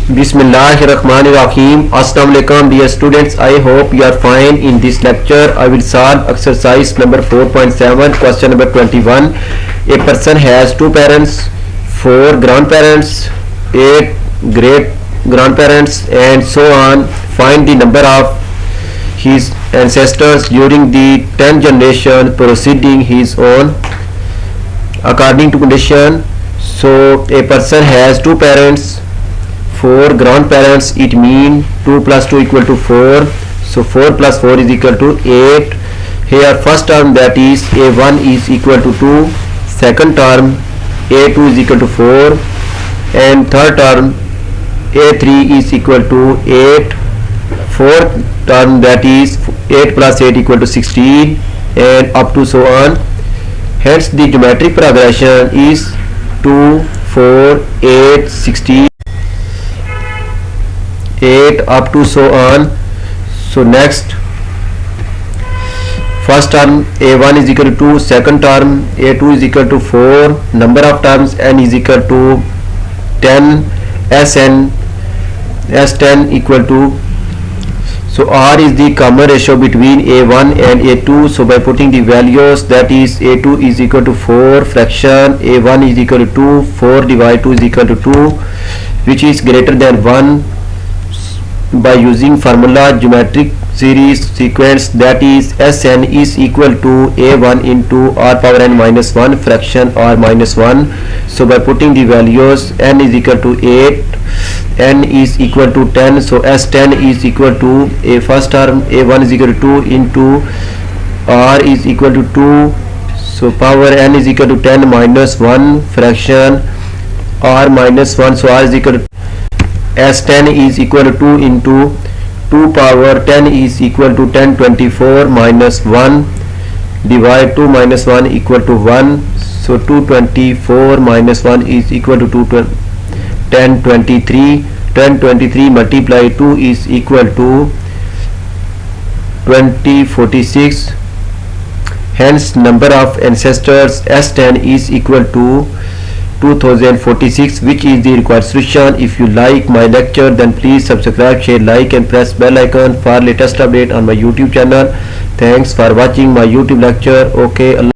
Bismillahirrahmanirrahim. Assalamu alaikum dear students. I hope you are fine. In this lecture I will solve exercise number 4.7 question number 21. A person has 2 parents, 4 grandparents, 8 great grandparents and so on. Find the number of his ancestors during the 10 generation preceding his own according to condition. So a person has 2 parents, 4 grandparents, it means 2 plus 2 equal to 4, so 4 plus 4 is equal to 8. Here first term, that is a1 is equal to 2, second term a2 is equal to 4 and third term a3 is equal to 8, fourth term, that is 8 plus 8 equal to 16 and up to so on. Hence the geometric progression is 2, 4, 8, 16, 8 up to so on. So next, first term a1 is equal to 2, second term a2 is equal to 4, number of terms n is equal to 10, s10 equal to, so r is the common ratio between a1 and a2. So by putting the values, that is a2 is equal to 4 fraction, a1 is equal to 2, 4 divided 2 is equal to 2, which is greater than 1. By using formula geometric series sequence, that is Sn is equal to a1 into r power n minus 1 fraction r minus 1. So by putting the values, n is equal to 8, n is equal to 10, so S10 is equal to a first term a1 is equal to 2 into r is equal to 2, so power n is equal to 10 minus 1 fraction r minus 1, so r is equal to S10 is equal to 2 into 2 power 10 is equal to 1024 minus 1 divide 2 minus 1 equal to 1, so 224 minus 1 is equal to 1023, 1023 multiply 2 is equal to 2046. Hence number of ancestors S10 is equal to 2046, which is the required solution. If you like my lecture, then please subscribe, share, like and press bell icon for latest update on my YouTube channel. Thanks for watching my YouTube lecture. Okay, Allah.